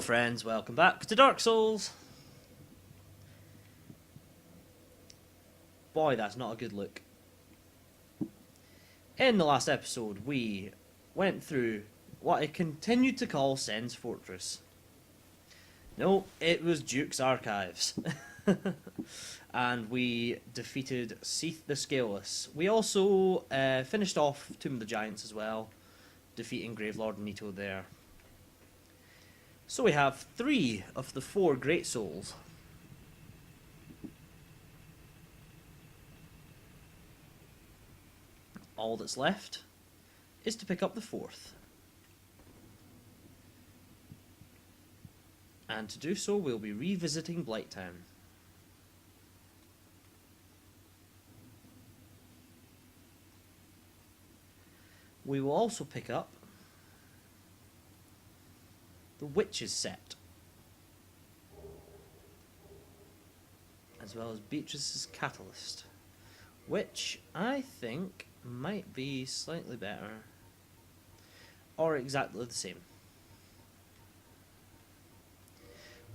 friends, welcome back to Dark Souls. Boy, that's not a good look. In the last episode, we went through what I continued to call Sen's Fortress. No, it was Duke's Archives. And we defeated Seath the Scaleless. We also finished off Tomb of the Giants as well, defeating Gravelord Nito there. So we have 3 of the 4 Great Souls. All that's left is to pick up the 4th. And to do so, we'll be revisiting Blighttown. We will also pick up the Witches set, as well as Beatrice's Catalyst, which I think might be slightly better, or exactly the same.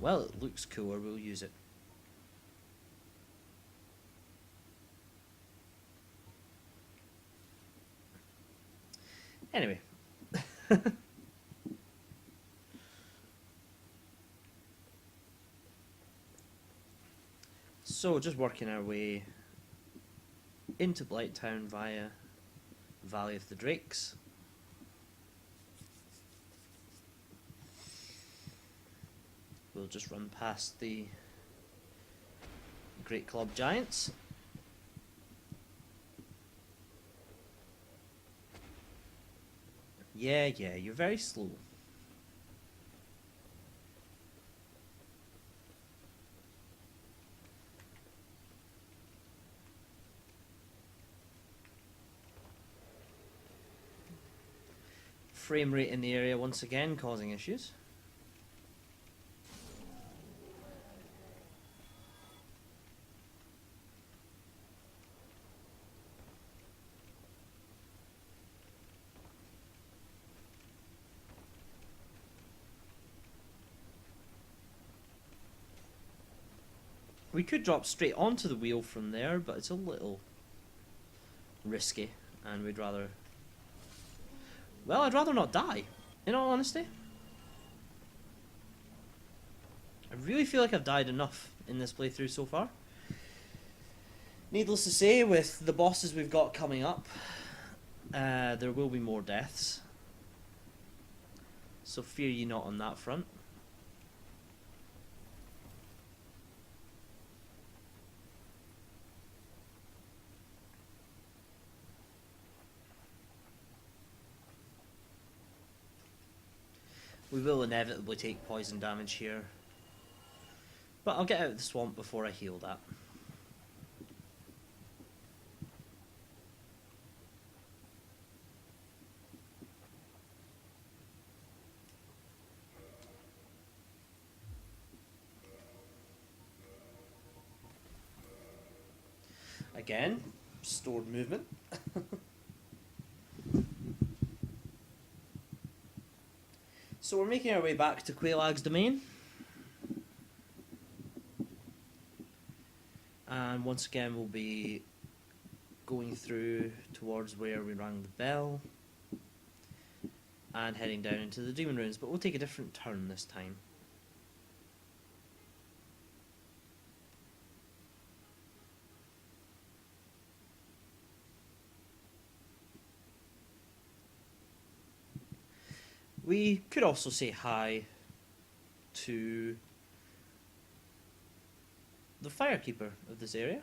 Well, it looks cooler, we'll use it. Anyway. So, just working our way into Blighttown via Valley of the Drakes. We'll just run past the Great Club Giants. Yeah, you're very slow. Frame rate in the area once again causing issues. We could drop straight onto the wheel from there, but it's a little risky, and we'd rather... Well, I'd rather not die, in all honesty. I really feel like I've died enough in this playthrough so far. Needless to say, with the bosses we've got coming up, there will be more deaths. So fear ye not on that front. We will inevitably take poison damage here, but I'll get out of the swamp before I heal that. Again, stored movement. So we're making our way back to Quaelag's domain. And once again we'll be going through towards where we rang the bell and heading down into the Demon Ruins, but we'll take a different turn this time. We could also say hi to the Firekeeper of this area.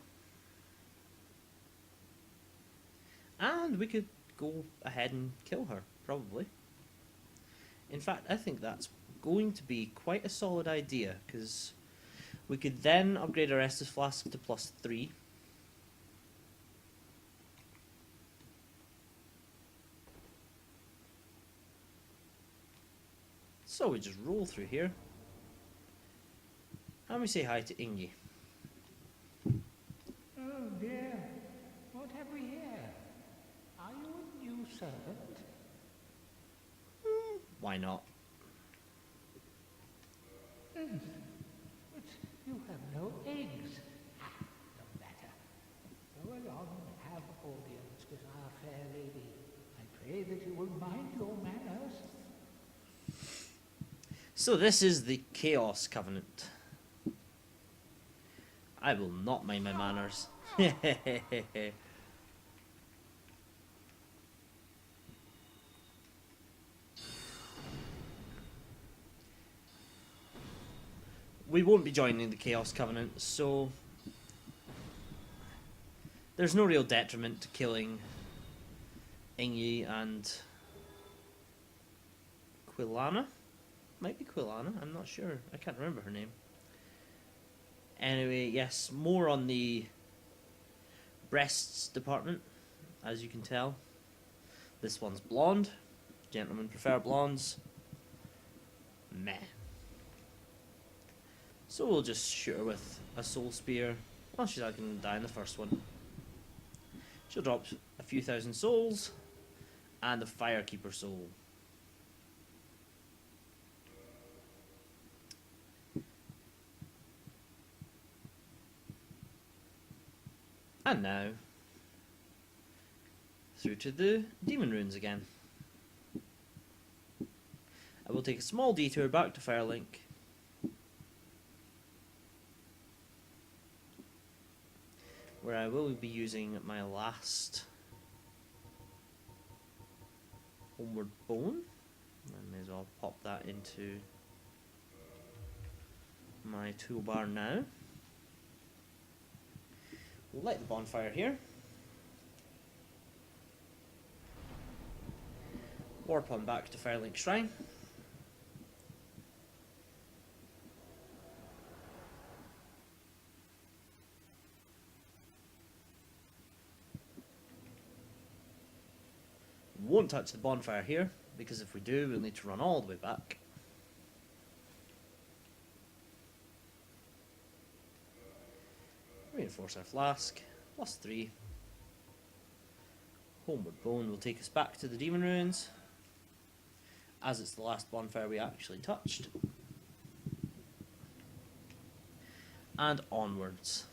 And we could go ahead and kill her, probably. In fact, I think that's going to be quite a solid idea, because we could then upgrade our Estus Flask to +3. So we just roll through here, and we say hi to Ingi. Oh dear, what have we here? Are you a new servant? Why not? justice, our fair lady. I pray that you will mind your manners. So this is the Chaos Covenant. I will not mind my manners. We won't be joining the Chaos Covenant, so there's no real detriment to killing Ingi and Quilana? Might be Quilana, I'm not sure. I can't remember her name. Anyway, yes, more on the breasts department, as you can tell. This one's blonde. Gentlemen prefer blondes. Meh. So we'll just shoot her with a soul spear. Well, she's not going to die in the first one. She'll drop a few thousand souls and a Firekeeper soul. And now, through to the Demon Runes again. I will take a small detour back to Firelink. Where I will be using my last Homeward Bone. I may as well pop that into my toolbar now. We'll light the bonfire here. Warp on back to Firelink Shrine. Won't touch the bonfire here, because if we do, we'll need to run all the way back. Reinforce our flask, +3. Homeward Bone will take us back to the Demon Ruins, as it's the last bonfire we actually touched. And onwards.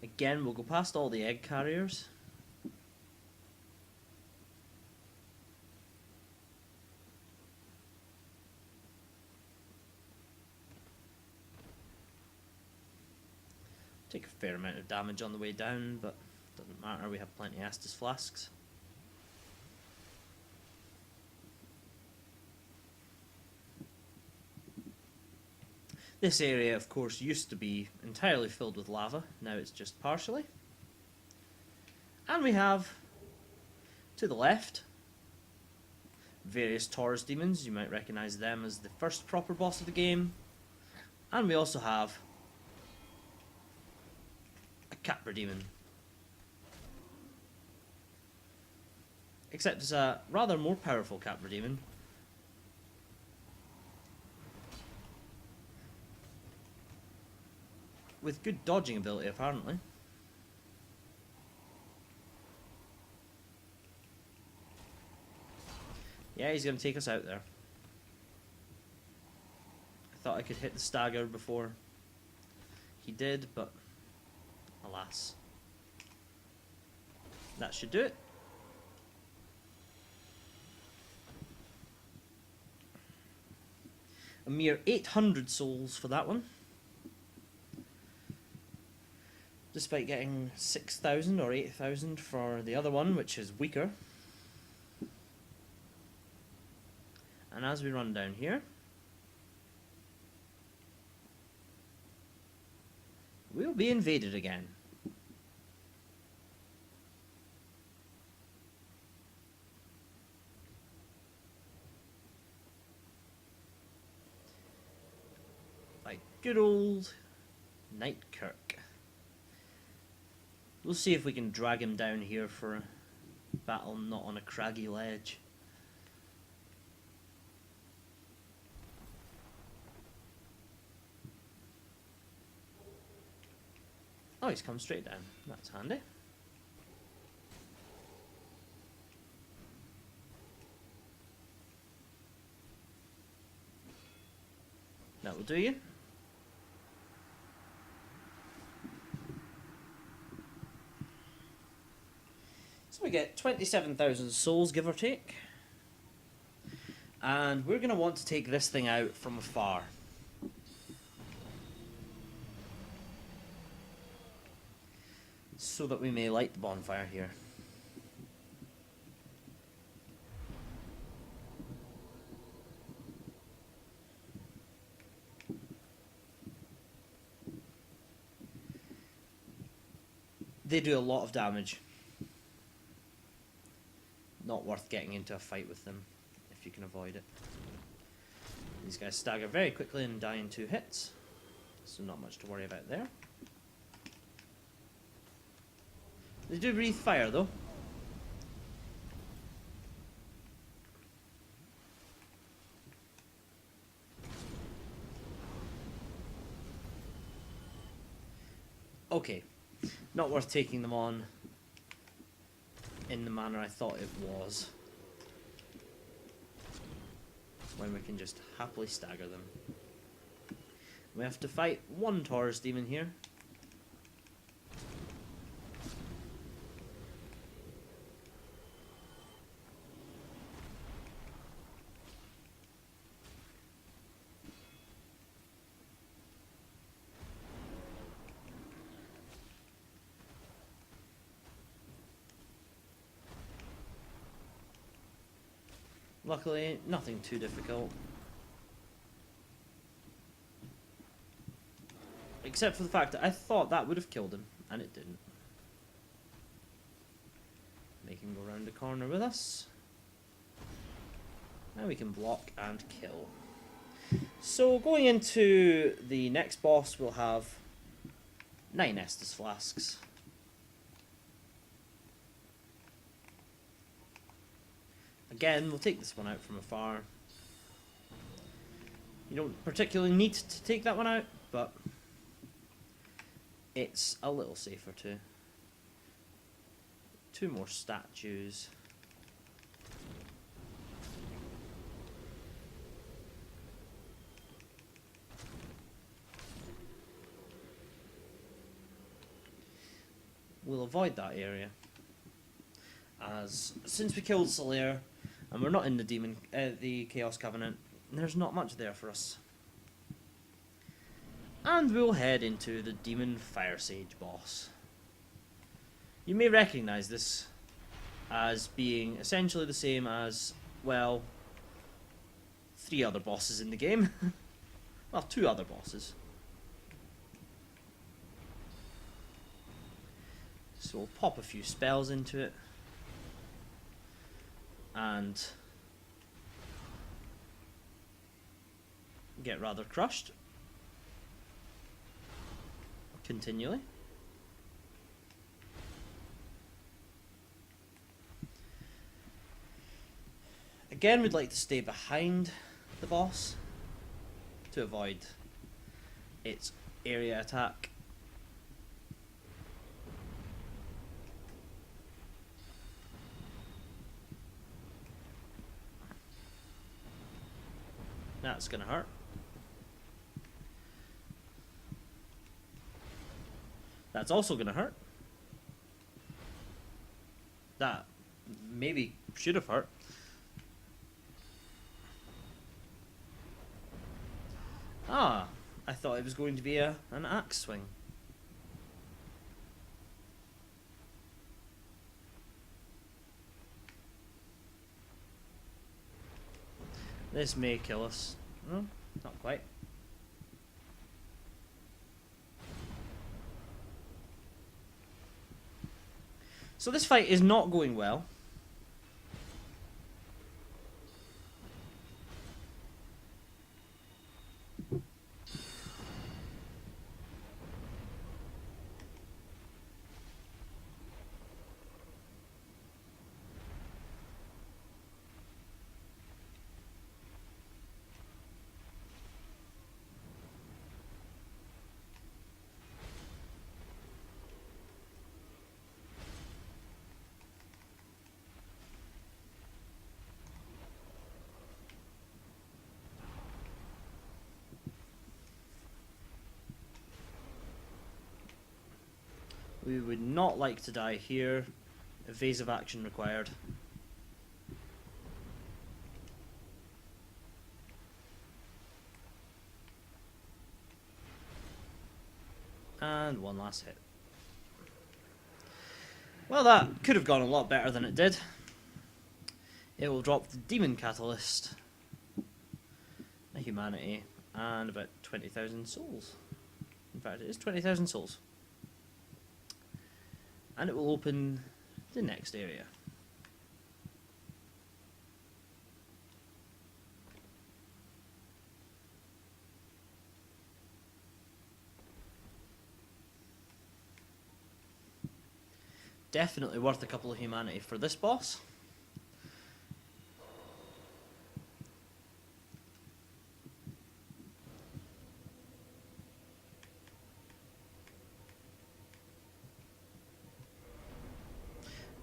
Again, we'll go past all the egg carriers. Take a fair amount of damage on the way down, but doesn't matter, we have plenty of Estus flasks. This area, of course, used to be entirely filled with lava. Now it's just partially. And we have, to the left, various Taurus demons. You might recognise them as the first proper boss of the game. And we also have a Capra demon. Except it's a rather more powerful Capra demon. With good dodging ability, apparently. Yeah, he's going to take us out there. I thought I could hit the stagger before he did, but alas. That should do it. A mere 800 souls for that one. Despite getting 6,000 or 8,000 for the other one, which is weaker. And as we run down here, we'll be invaded again. By good old Nightkirk. We'll see if we can drag him down here for a battle not on a craggy ledge. Oh, he's come straight down. That's handy. That will do you. we get 27,000 souls, give or take. And we're going to want to take this thing out from afar. So that we may light the bonfire here. They do a lot of damage. Not worth getting into a fight with them if you can avoid it. These guys stagger very quickly and die in 2 hits, so not much to worry about there. They do breathe fire though. Okay, not worth taking them on in the manner I thought it was, when we can just happily stagger them. We have to fight one Taurus demon here. Luckily, nothing too difficult. Except for the fact that I thought that would have killed him, and it didn't. Make him go around the corner with us. Now we can block and kill. So going into the next boss, we'll have 9 Estus flasks. Again, we'll take this one out from afar. You don't particularly need to take that one out, but it's a little safer too. 2 more statues. We'll avoid that area, as since we killed Solaire and we're not in the Chaos Covenant, there's not much there for us. And we'll head into the Demon Fire Sage boss. You may recognise this as being essentially the same as, well, 3 other bosses in the game. Well, 2 other bosses. So we'll pop a few spells into it. And get rather crushed continually. Again, we'd like to stay behind the boss to avoid its area attack. That's gonna hurt. That's also gonna hurt. That maybe should have hurt. Ah, I thought it was going to be an axe swing. This may kill us. No, not quite. So this fight is not going well. We would not like to die here Evasive action required. And one last hit. Well, that could have gone a lot better than it did. It will drop the Demon Catalyst, a humanity, and about 20,000 souls. In fact, it is 20,000 souls. And it will open the next area. Definitely worth a couple of humanity for this boss.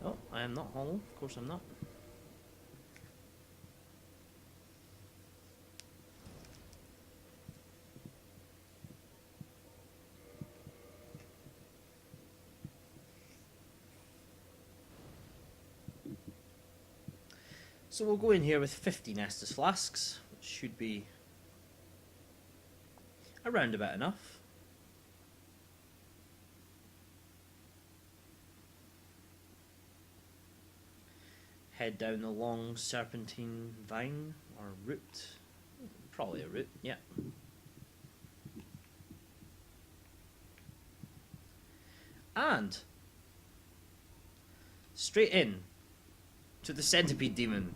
Oh, I am not hollow. Of course I'm not. So we'll go in here with 50 Nestus Flasks, which should be around about enough. Head down the long serpentine vine, or root. Probably a root, yeah. And straight in to the centipede demon.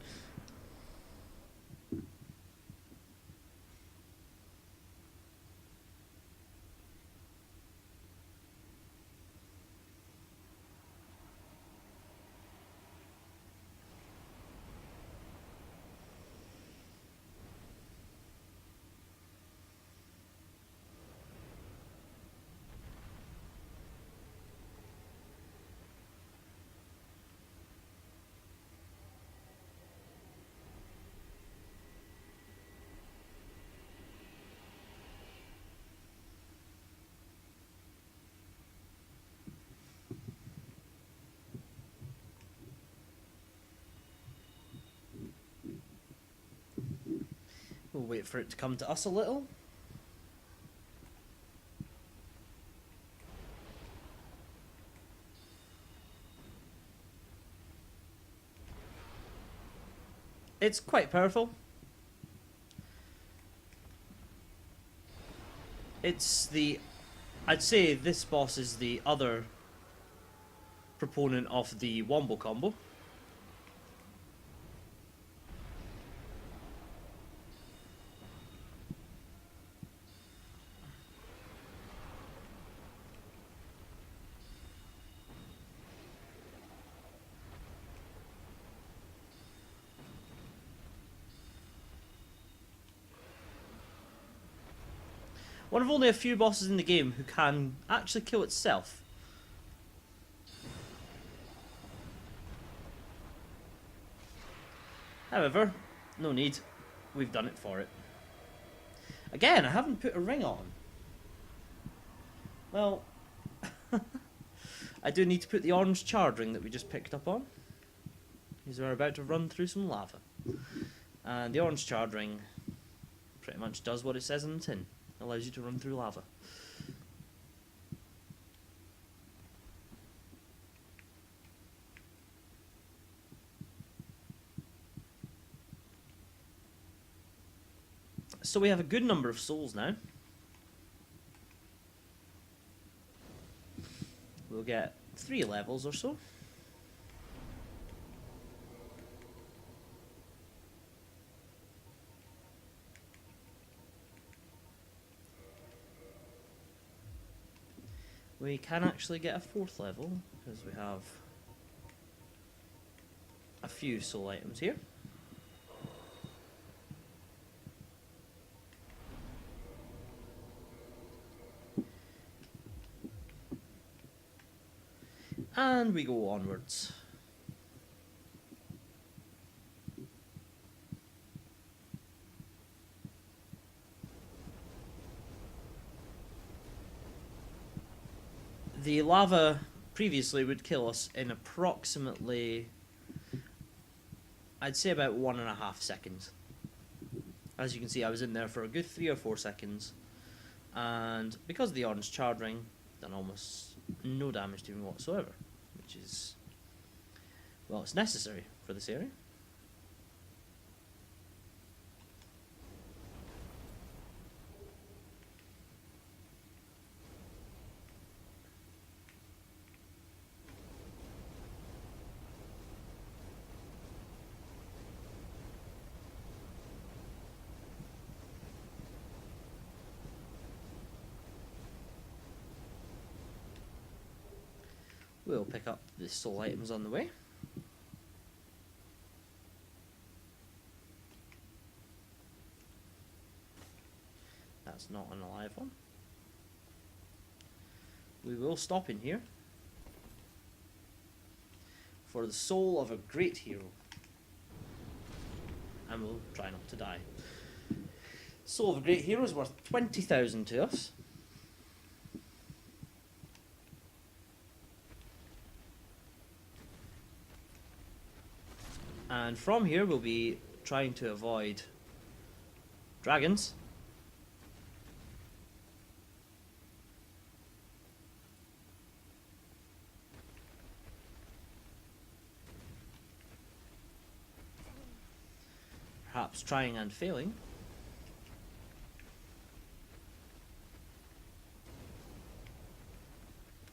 We'll wait for it to come to us a little. It's quite powerful. It's the... I'd say this boss is the other proponent of the Wombo combo. One of only a few bosses in the game who can actually kill itself. However, no need. We've done it for it. Again, I haven't put a ring on. Well, I do need to put the orange charred ring that we just picked up on. Because we're about to run through some lava. And the orange charred ring pretty much does what it says on the tin. Allows you to run through lava. So we have a good number of souls now. We'll get 3 levels or so. We can actually get a 4th level, because we have a few soul items here. And we go onwards. The lava previously would kill us in approximately, I'd say about 1.5 seconds. As you can see, I was in there for a good 3 or 4 seconds, and because of the orange charred ring, done almost no damage to me whatsoever, which is, well, it's necessary for this area. We'll pick up the soul items on the way. That's not an alive one. We will stop in here for the soul of a great hero. And we'll try not to die. Soul of a great hero is worth 20,000 to us. And from here we'll be trying to avoid dragons. Perhaps trying and failing.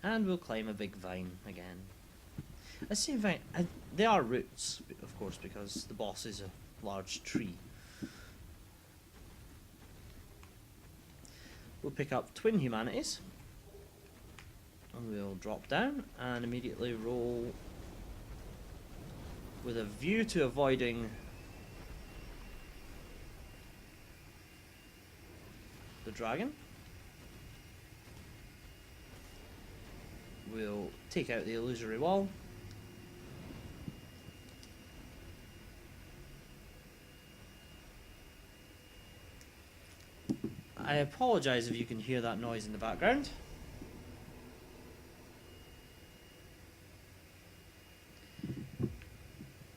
And we'll climb a big vine again. I say vine, they are roots, of course, because the boss is a large tree. We'll pick up Twin Humanities. And we'll drop down and immediately roll with a view to avoiding the dragon. We'll take out the illusory wall. I apologise if you can hear that noise in the background.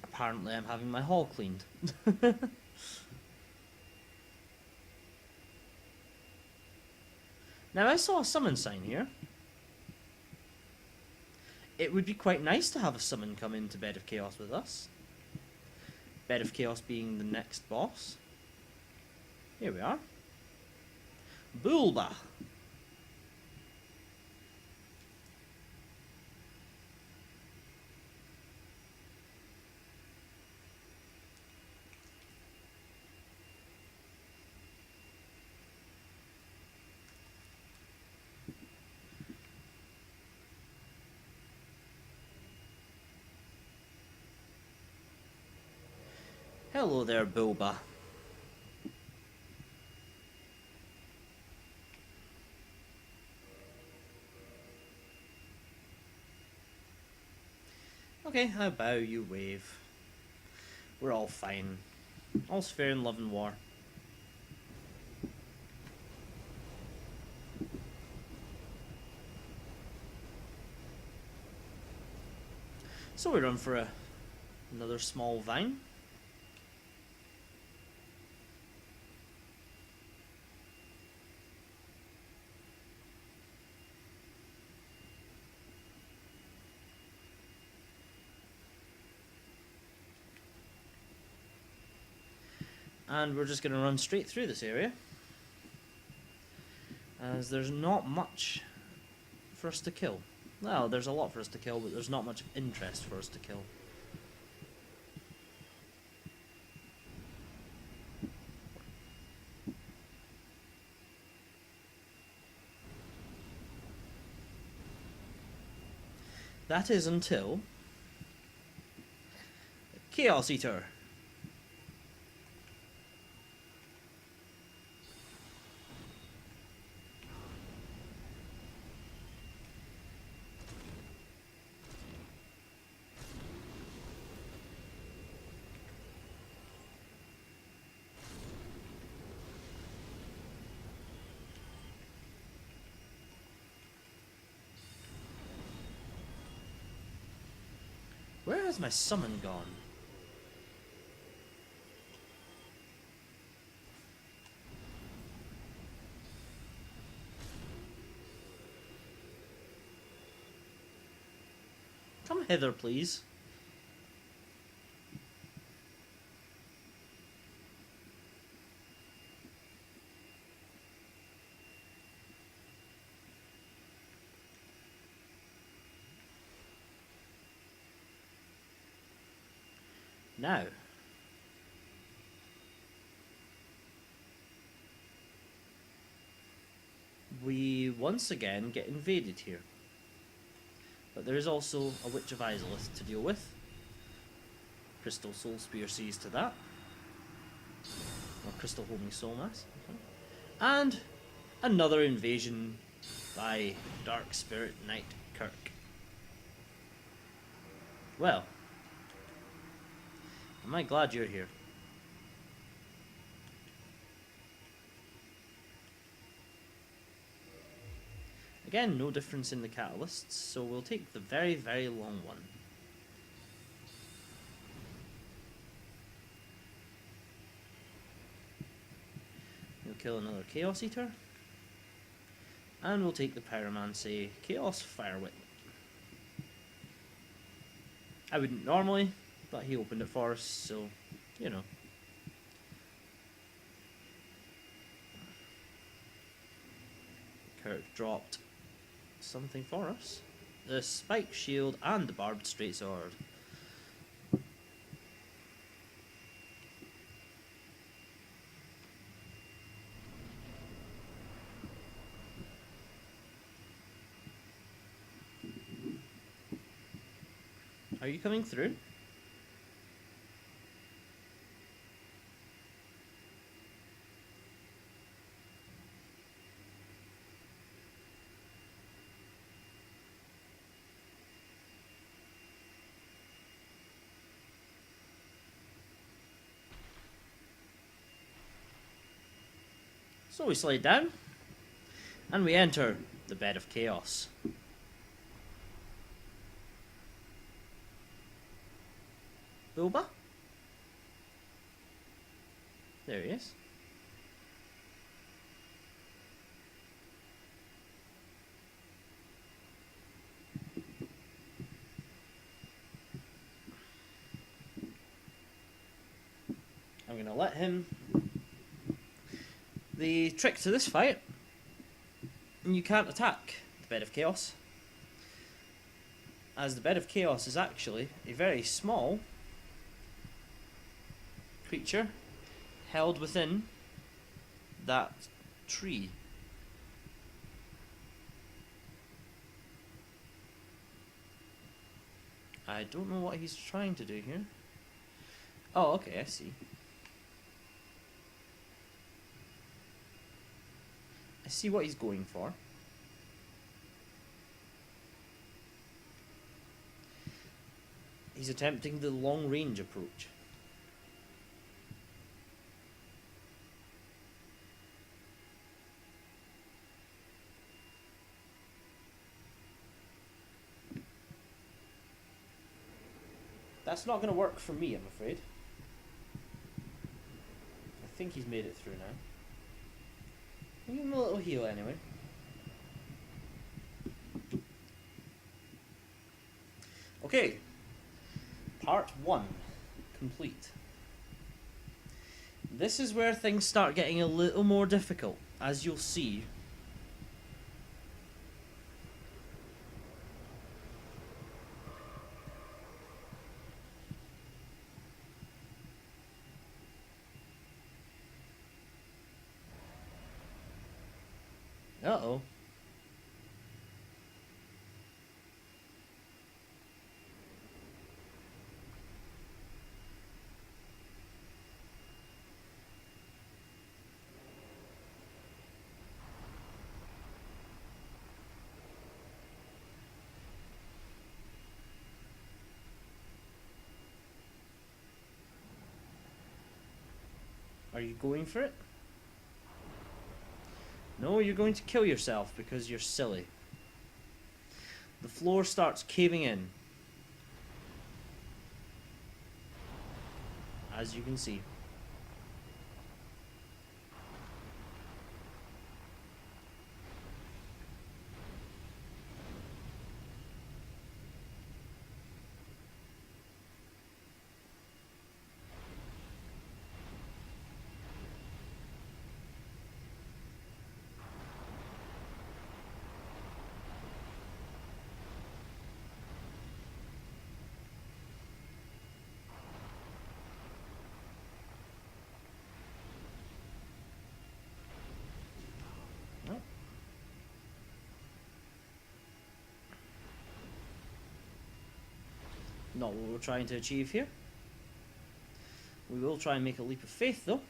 Apparently I'm having my hall cleaned. Now I saw a summon sign here. It would be quite nice to have a summon come into Bed of Chaos with us. Bed of Chaos being the next boss. Here we are. Bulba. Hello there, Bulba. Okay, I bow, you wave. We're all fine. All's fair in love and war. So we run for another small vine. And we're just going to run straight through this area, as there's not much for us to kill. Well, there's a lot for us to kill, but there's not much interest for us to kill. That is until Chaos Eater. Where has my summon gone? Come hither, please. Now, we once again get invaded here. But there is also a Witch of Izalith to deal with. Crystal Soul Spear sees to that. Or Crystal Homing Soul Mass. And another invasion by Dark Spirit Knight Kirk. Well, am I glad you're here. Again, no difference in the catalysts, so we'll take the very, very long one. We'll kill another Chaos Eater. And we'll take the Pyromancy Chaos Fire Whip. I wouldn't normally, but he opened it for us, so, you know. Kirk dropped something for us. The Spike Shield and the Barbed Straight Sword. Are you coming through? So we slide down, and we enter the Bed of Chaos. Bilba? There he is. I'm going to let him. The trick to this fight, you can't attack the Bed of Chaos, as the Bed of Chaos is actually a very small creature held within that tree. I don't know what he's trying to do here. Oh, okay, I see. I see what he's going for. He's attempting the long range approach. That's not going to work for me, I'm afraid. I think he's made it through now. Give him a little heal anyway. Okay. Part 1 complete. This is where things start getting a little more difficult, as you'll see. Uh-oh. Are you going for it? No, you're going to kill yourself because you're silly. The floor starts caving in. as you can see. Not what we're trying to achieve here. We will try and make a leap of faith, though.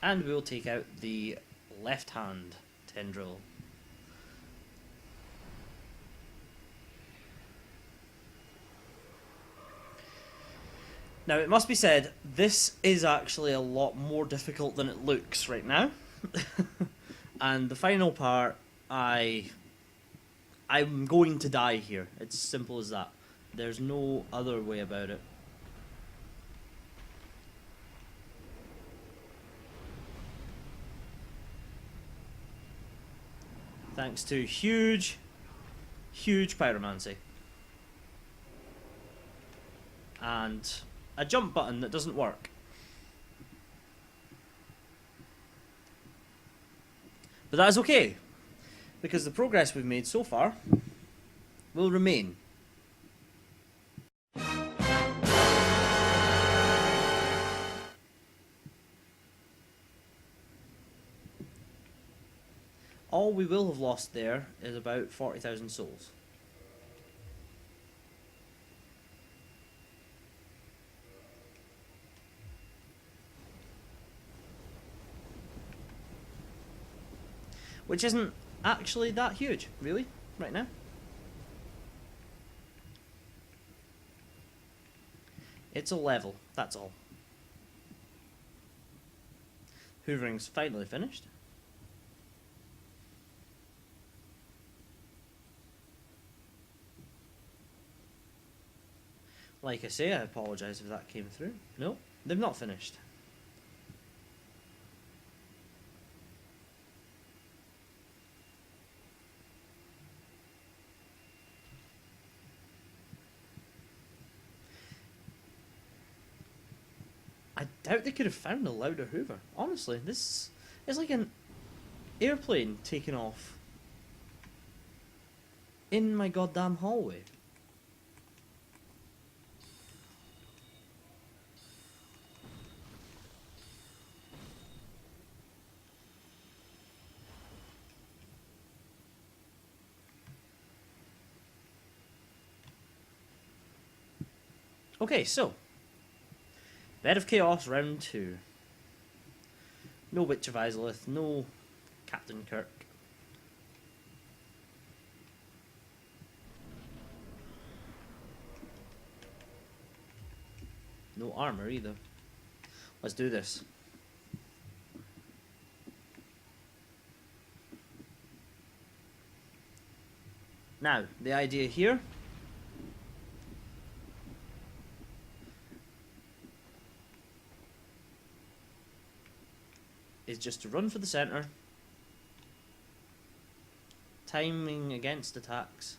And we'll take out the left-hand tendril. Now, it must be said, this is actually a lot more difficult than it looks right now. And the final part, I'm going to die here. It's as simple as that. There's no other way about it. Thanks to huge pyromancy. And a jump button that doesn't work. But that is okay, because the progress we've made so far will remain. All we will have lost there is about 40,000 souls. Which isn't actually that huge, really, right now. It's a level, that's all. Hoovering's finally finished. Like I say, I apologise if that came through. No, they've not finished. I doubt they could have found a louder Hoover. Honestly, this is like an airplane taking off in my goddamn hallway. Okay, so Bed of Chaos round 2. No Witch of Izalith, no Captain Kirk. No armour either. Let's do this. Now, the idea here is just to run for the centre, timing against attacks.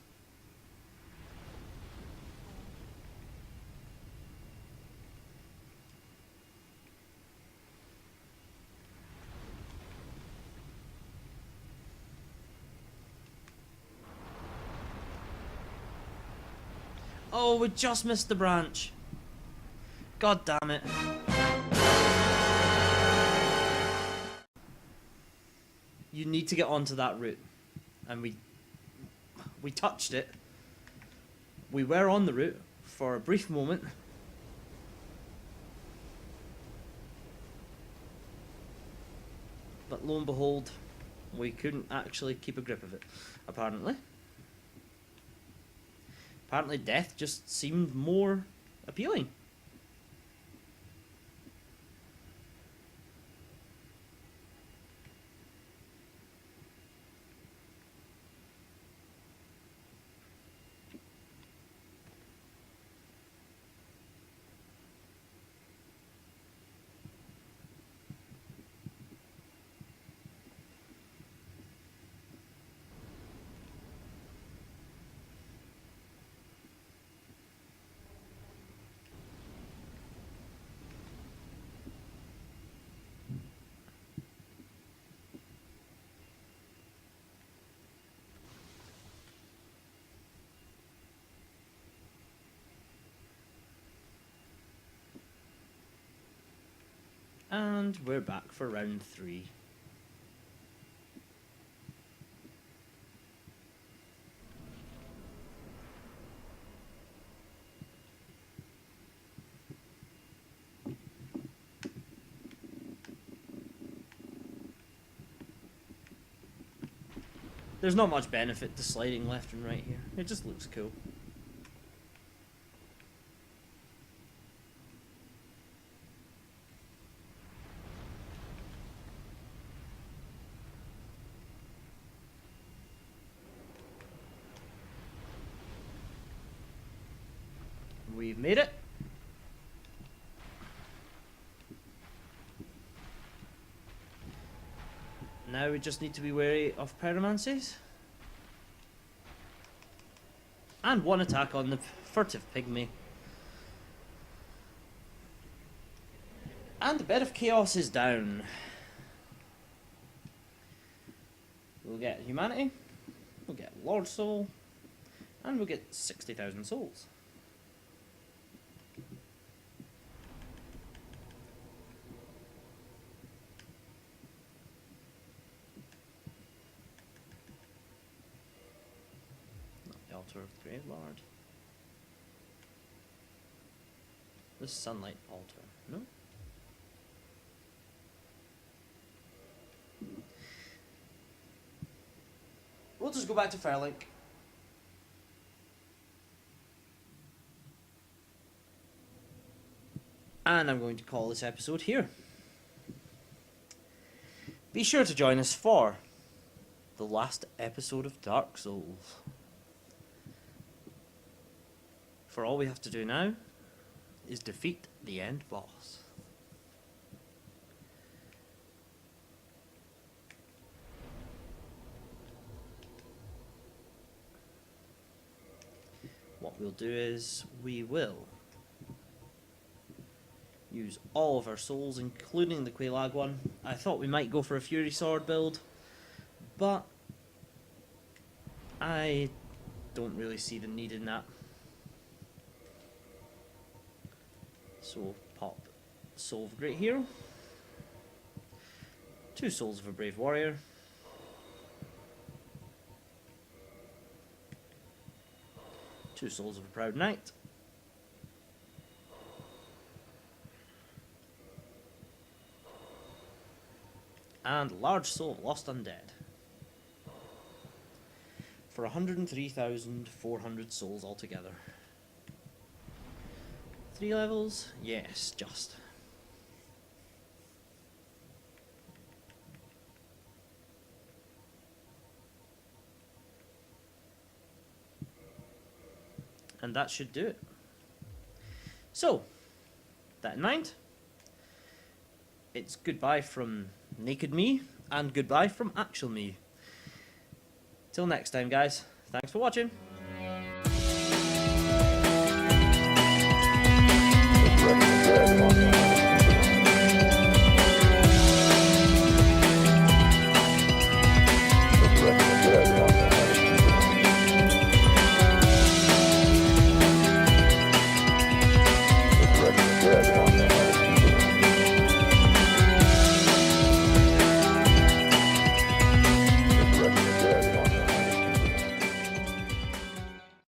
Oh, we just missed the branch. God damn it. You need to get onto that route. And we touched it. We were on the route for a brief moment. But lo and behold, we couldn't actually keep a grip of it, apparently. Apparently death just seemed more appealing. And we're back for round 3. There's not much benefit to sliding left and right here. It just looks cool. We've made it. Now we just need to be wary of pyromancies. And one attack on the furtive pygmy. And the bed of chaos is down. We'll get humanity, we'll get Lord Soul, and we'll get 60,000 souls. Altar of the Grave Lord. The Sunlight Altar. No? We'll just go back to Fairlink. And I'm going to call this episode here. Be sure to join us for the last episode of Dark Souls. For all we have to do now is defeat the end boss. What we'll do is we will use all of our souls, including the Quelaag one. I thought we might go for a Fury Sword build, but I don't really see the need in that. So we'll pop Soul of a Great Hero, 2 Souls of a Brave Warrior, two Souls of a Proud Knight, and large Soul of Lost Undead for 103,400 souls altogether. 3 levels? Yes, just. And that should do it. So, that in mind, it's goodbye from Naked Me, and goodbye from Actual Me. Till next time, guys. Thanks for watching. Ready to go.